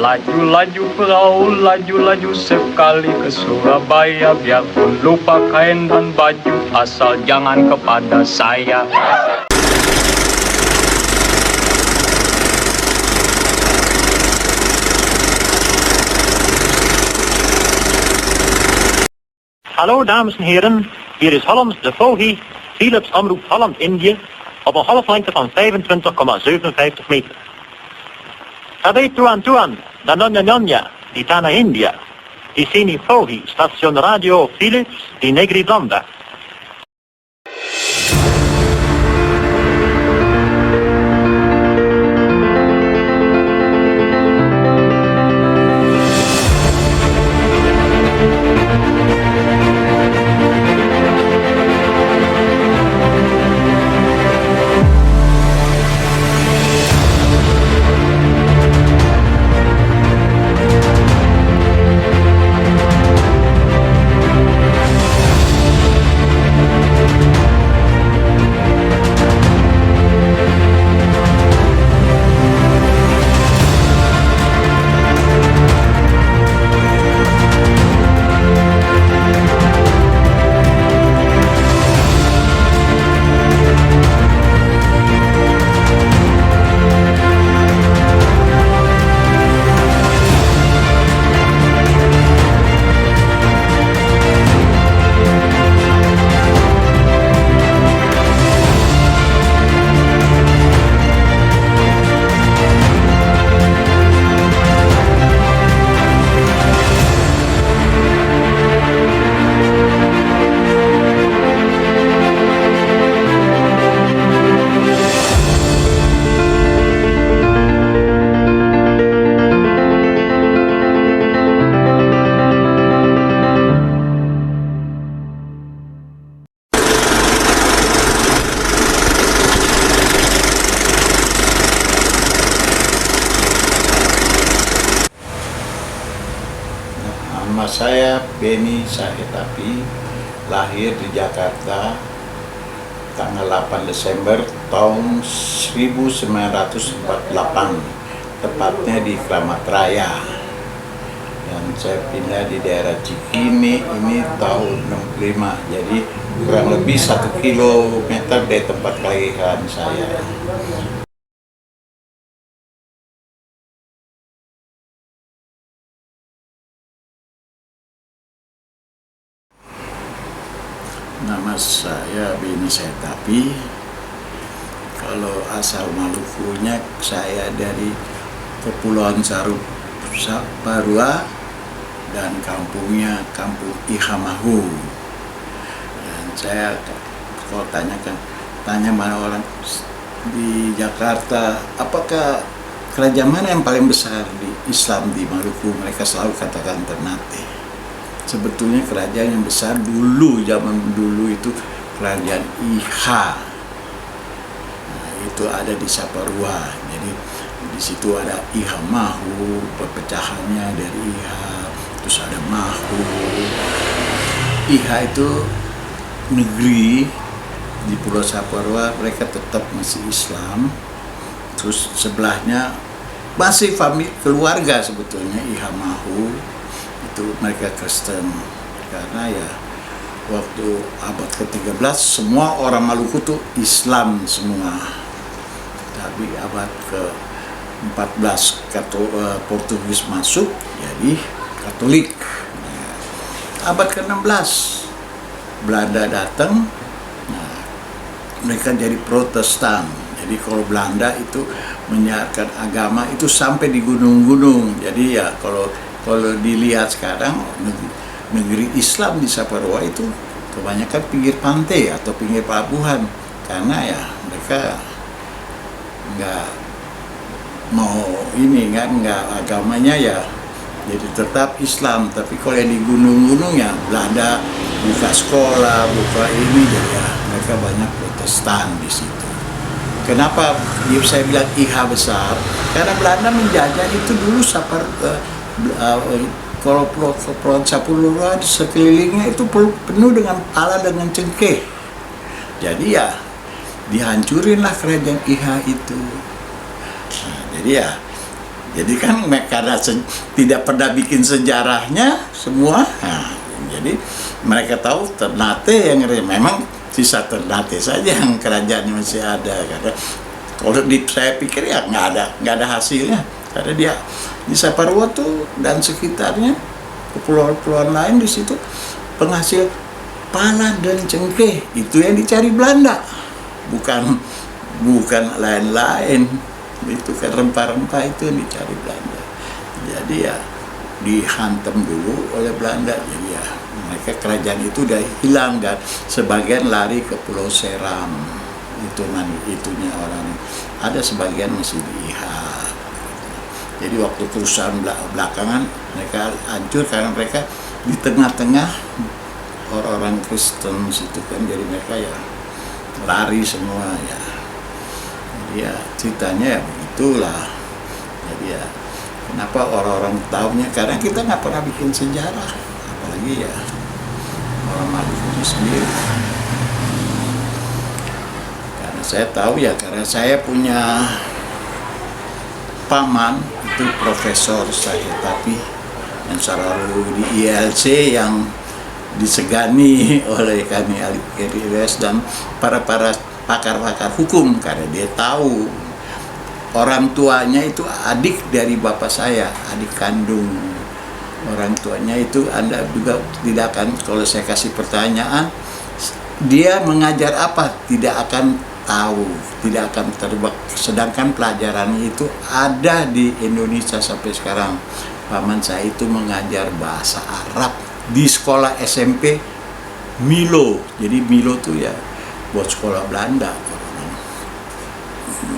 Laju-laju perahu, laju-laju sekali ke Surabaya. Biarpun lupa kain dan baju, asal jangan kepada saya. Hallo dames en heren, hier is Hollands de Vogie, Philips Omroep Holland-Indië, op een golflengte van 25,57 meter. Sabi tuan, dan Nonya, di Tanah India, di sini Vogie, stasiun radio Philips di Negeri Belanda. Nama saya Beni Sahetapi, lahir di Jakarta tanggal 8 Desember tahun 1948, tepatnya di Kramat Raya. Dan saya pindah di daerah Cikini ini tahun 65, jadi kurang lebih 1 kilometer dari tempat kelahiran saya. Nama saya Beni Sahetapi. Kalau asal Malukunya, saya dari Kepulauan Saparua dan kampungnya Kampung Ihamahu. Dan saya kalau tanya mana orang di Jakarta, apakah kerajaan mana yang paling besar di Islam di Maluku, mereka selalu katakan Ternate. Sebetulnya kerajaan yang besar dulu, zaman dulu itu kerajaan Iha. Nah, itu ada di Saparua. Jadi di situ ada Iha Mahu, perpecahannya dari Iha, terus ada Mahu. Iha itu negeri di Pulau Saparua, mereka tetap masih Islam. Terus sebelahnya masih keluarga sebetulnya Iha Mahu. Itu mereka Kristen, karena ya waktu abad ke-13 semua orang Maluku tuh Islam semua, tapi abad ke-14 Portugis masuk jadi Katolik. Abad ke-16 Belanda datang, nah, mereka jadi Protestan. Jadi kalau Belanda itu menyiarkan agama itu sampai di gunung-gunung. Jadi ya kalau dilihat sekarang negeri Islam di Saparua itu kebanyakan pinggir pantai atau pinggir pelabuhan, karena ya mereka nggak mau nggak agamanya ya jadi tetap Islam. Tapi kalau yang di gunung-gunung ya Belanda buka sekolah, buka ini, jadi ya mereka banyak Protestan di situ. Kenapa saya bilang Iha besar? Karena Belanda menjajah itu dulu kalau Kepulauan Saparua sekelilingnya itu penuh dengan pala dengan cengkeh. Jadi ya dihancurinlah kerajaan Iha itu. Nah, jadi ya Jadi kan karena tidak pernah bikin sejarahnya semua, nah, jadi mereka tahu Ternate yang memang sisa Ternate saja yang kerajaannya masih ada. Karena kalau saya pikir ya nggak ada hasilnya, karena dia di Saparua tuh dan sekitarnya kepulauan-kepulauan lain di situ penghasil pala dan cengkeh itu yang dicari Belanda, bukan lain-lain. Itu kan rempah-rempah itu yang dicari Belanda. Jadi ya dihantam dulu oleh Belanda. Jadi ya mereka kerajaan itu udah hilang dan sebagian lari ke Pulau Seram. Itunya orang. Ada sebagian masih di IHA. Jadi waktu kerusuhan belakangan mereka hancur karena mereka di tengah-tengah orang-orang Kristen situ kan, jadi mereka ya lari semua ya. Ya ceritanya ya begitulah. Jadi ya kenapa orang-orang tahunya, karena kita nggak pernah bikin sejarah, apalagi ya orang Maluku sendiri. Karena saya tahu ya, karena saya punya paman itu profesor saya, tapi yang selalu di ILC yang disegani oleh kami ILC dan para pakar-pakar hukum, karena dia tahu orang tuanya itu adik dari bapak saya, adik kandung. Orang tuanya itu Anda juga tidak akan, kalau saya kasih pertanyaan, dia mengajar apa, tidak akan tahu, tidak akan terbak. Sedangkan pelajaran itu ada di Indonesia sampai sekarang. Paman saya itu mengajar bahasa Arab di sekolah SMP Milo. Jadi Milo tuh ya buat sekolah Belanda,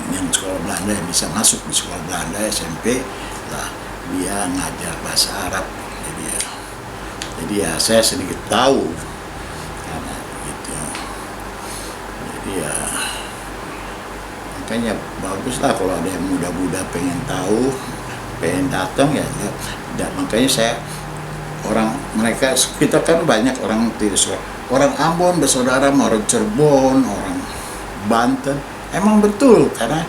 yang sekolah Belanda yang bisa masuk di sekolah Belanda SMP lah, dia ngajar bahasa Arab. Jadi ya saya sedikit tahu karena gitu. Jadi ya makanya baguslah kalau ada yang muda-muda pengen tahu, pengen datang ya. Dan makanya kita kan banyak orang tidak suka. Orang Ambon bersaudara, orang Cirebon, orang Banten. Emang betul, karena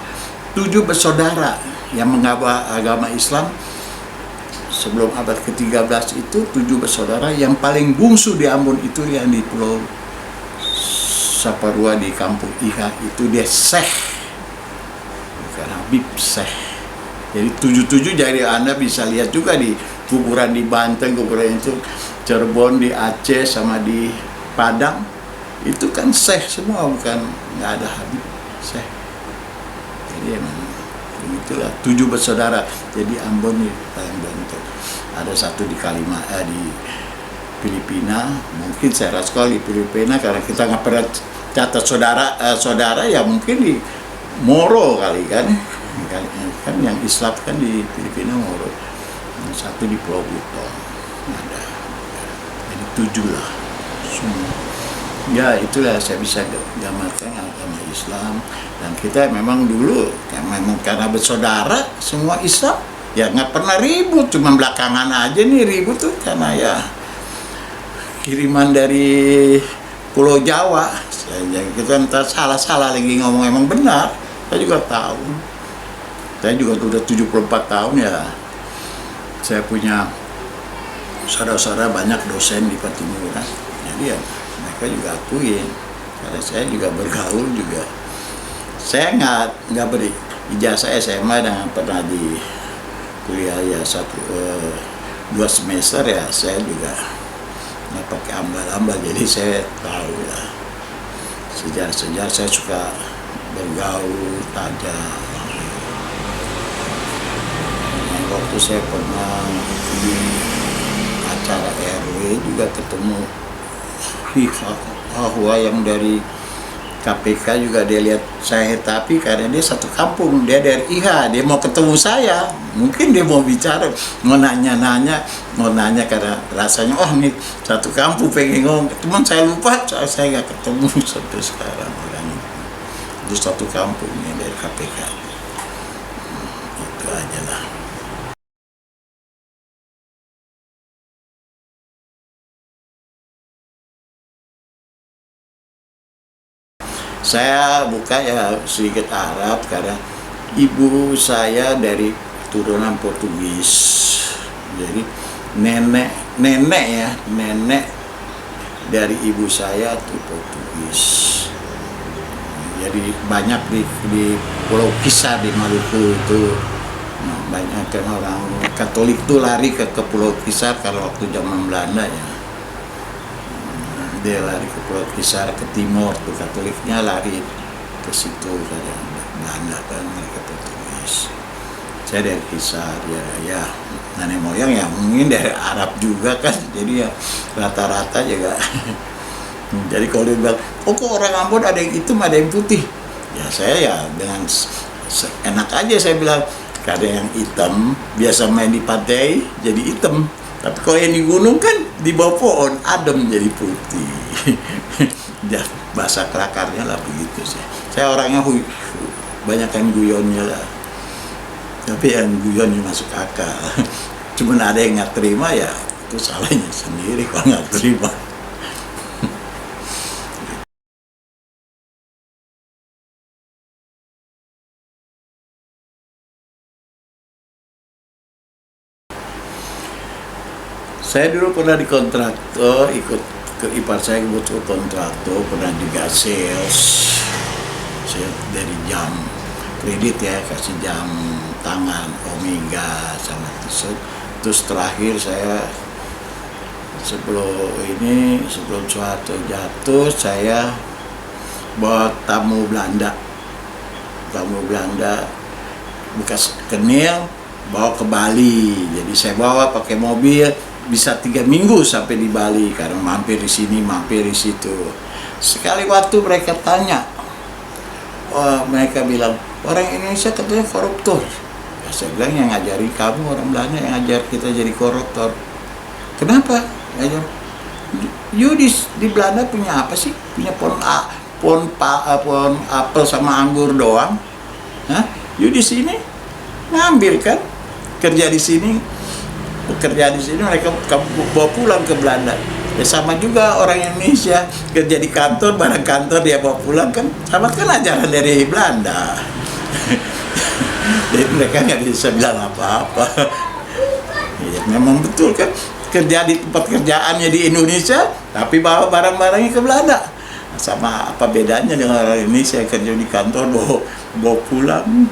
7 bersaudara yang mengaku agama Islam sebelum abad ke-13 itu 7 bersaudara. Yang paling bungsu di Ambon itu yang di Pulau Saparua di kampung Iha itu dia Syekh, bukan Habib, Syekh. Jadi 7 jadi Anda bisa lihat juga di kuburan di Banten, kuburan itu Cirebon, di Aceh sama di Padang itu kan Syekh semua, bukan nggak ada Habib, Syekh. Jadi emang begitulah 7 bersaudara. Jadi Ambon nih paling bentuk. Ada satu di di Filipina, mungkin saya rasa kalau di Filipina karena kita nggak pernah catat saudara ya mungkin di Moro kali kan yang Islam kan di Filipina Moro. Yang satu di Pulau Buton ada. Jadi 7 lah semua. Ya itulah saya bisa gambarkan agama Islam. Dan kita memang dulu memang karena bersaudara semua Islam ya nggak pernah ribut, cuma belakangan aja nih ribut tuh karena ya kiriman dari Pulau Jawa. Kita entah salah lagi ngomong, emang benar, saya juga tahu. Saya juga udah 74 tahun ya. Saya punya saudara-saudara banyak dosen di Patimuran. Jadi ya mereka juga akuin, karena saya juga bergaul juga. Saya nggak beri ijazah SMA dan pernah di kuliah ya 2 semester ya, saya juga nggak pakai ambal-ambal, jadi saya tahu lah sejarah saya suka bergaul tajam. Waktu saya pernah di acara RW juga ketemu Hahwa yang dari KPK juga, dia lihat saya, tapi karena dia satu kampung, dia dari IHA, dia mau ketemu saya, mungkin dia mau bicara, mau nanya karena rasanya nih satu kampung pengen ngomong, cuman saya lupa, saya nggak ketemu sampai sekarang orang itu satu kampungnya dari KPK. Itu aja lah. Saya buka ya sedikit Arab karena ibu saya dari turunan Portugis. Jadi nenek dari ibu saya itu Portugis. Jadi banyak di Pulau Kisar di Maluku itu, banyak kan orang Katolik tuh lari ke Pulau Kisar kalau waktu zaman Belanda ya. Dia lari ke Pulau Kisar, ke timur tuh, Katoliknya lari ke situ karena Belanda kan, mereka Portugis. Saya dari Kisar ya nenek moyang ya mungkin dari Arab juga kan, jadi ya rata-rata juga. Jadi kalau dia bilang, oh kok orang Ambon ada yang hitam ada yang putih, ya saya ya dengan enak aja saya bilang, karena yang hitam biasa main di pantai jadi hitam, tapi kalau yang di gunung kan di bawah pohon adem jadi putih. Ya, bahasa kelakarnya lah begitu sih. Saya orangnya banyak yang guyonnya lah, tapi yang guyonnya masuk akal. Cuman ada yang nggak terima ya itu salahnya sendiri kalau nggak terima. Saya dulu pernah di kontraktor, ikut ke ipar saya butuh kontraktor, pernah juga sales dari jam kredit ya, kasih jam tangan Omega sama Tusuk. Terus terakhir saya sebelum Soeharto jatuh, saya bawa tamu Belanda bekas kenil, bawa ke Bali. Jadi saya bawa pakai mobil, bisa 3 minggu sampai di Bali karena mampir di sini, mampir di situ. Sekali waktu mereka tanya, mereka bilang orang Indonesia katanya koruptor. Ya, saya bilang yang ngajarin kamu orang Belanda yang ngajar kita jadi koruptor. Kenapa? You di Belanda punya apa sih? Punya pohon apel sama anggur doang. Hah? You di sini ngambil kan? Bekerja di sini mereka bawa pulang ke Belanda. Ya sama juga orang Indonesia kerja di kantor, barang kantor dia bawa pulang kan, sama kan ajaran dari Belanda. Jadi mereka nggak bisa bilang apa-apa. Ya, memang betul kan, kerja di tempat kerjaannya di Indonesia, tapi bawa barang-barangnya ke Belanda. Sama apa bedanya dengan orang Indonesia kerja di kantor bawa pulang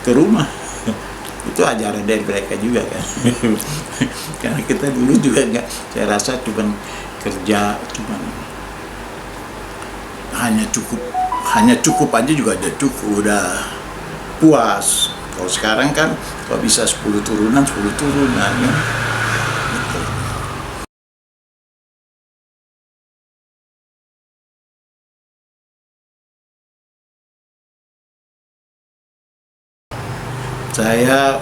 ke rumah? Itu ajaran dari mereka juga kan. Karena kita dulu juga nggak, saya rasa cuman kerja hanya cukup aja juga udah puas. Kalau sekarang kan kalau bisa 10 turunan ya. Saya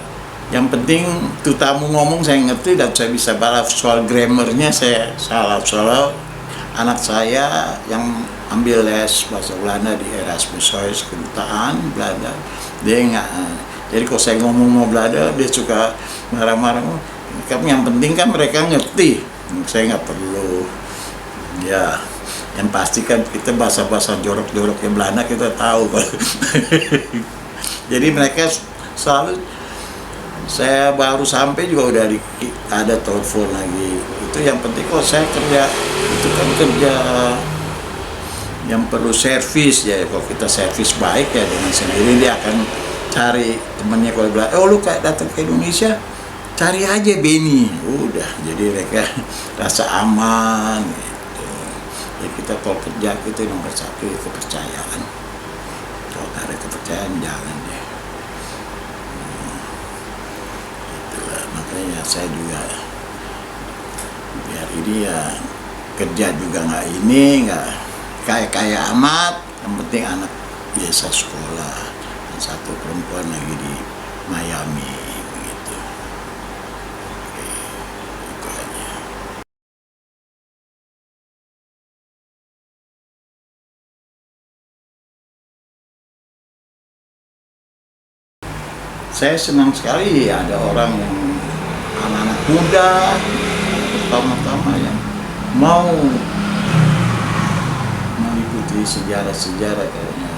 yang penting tuh tamu ngomong saya ngerti dan saya bisa balas. Soal grammarnya saya salah. Soal anak saya yang ambil les bahasa Belanda di Erasmus Hoyes kedutaan Belanda, dia nggak, jadi kalau saya ngomong mau Belanda dia suka marah-marah. Tapi yang penting kan mereka ngerti, saya nggak perlu ya. Yang pasti kan kita bahasa-bahasa jorok-joroknya Belanda kita tahu. Jadi mereka selalu, saya baru sampai juga udah ada telepon lagi. Itu yang penting kalau saya kerja itu kan kerja yang perlu servis ya. Kalau kita servis baik ya dengan sendiri dia akan cari temannya. Kalau bilang, oh lu kayak datang ke Indonesia, cari aja Benny. Udah, jadi mereka rasa aman gitu. Jadi kita kalau kerja kita nomor 1 kepercayaan. Kalau nggak ada kepercayaan jangan deh. Makanya saya juga biar ini ya kerja juga nggak kaya amat, yang penting anak biasa sekolah, dan satu perempuan lagi di Miami begitu. Oke, itu aja. Saya senang sekali ada orang yang anak-anak muda pertama-tama yang mau mengikuti sejarah kayaknya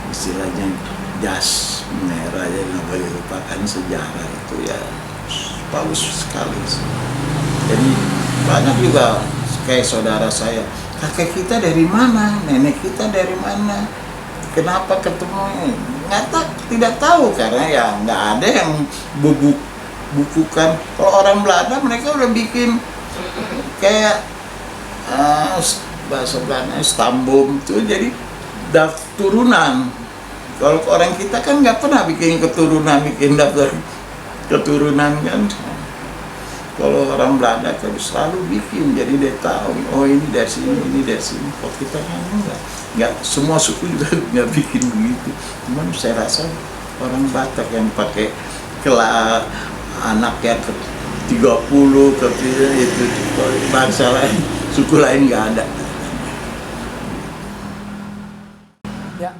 istilahnya jas merah, ya nggak boleh lupakan sejarah itu ya, bagus sekali sih. Jadi banyak juga kayak saudara saya, kakek kita dari mana, nenek kita dari mana, kenapa ketemu, tidak tahu karena ya nggak ada yang bukukan. Kalau orang Belanda mereka udah bikin kayak bahasa Belanda stambom itu, jadi daftar turunan. Kalau orang kita kan nggak pernah bikin keturunan, bikin daftar keturunan kan. Kalau orang Belanda kan selalu bikin, jadi dia tahu, oh ini dari sini, ini dari sini. Kalau kita kan nggak semua suku juga nggak bikin begitu. Cuman saya rasa orang Batak yang pakai anak yang ke 30 ke itu bangsa lain, suku lain nggak ada. Ya.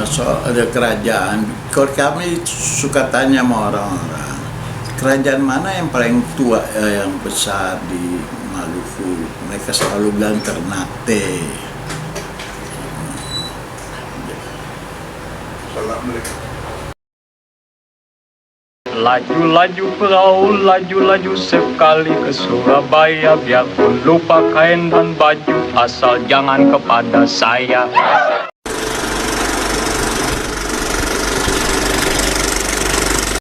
soal ada kerajaan. Kalau kami suka tanya sama orang-orang, kerajaan mana yang paling tua, yang besar di Maluku? Mereka selalu bilang Ternate. Laju-laju perahu, laju-laju sekali ke Surabaya. Biarpun lupa kain dan baju, asal jangan kepada saya.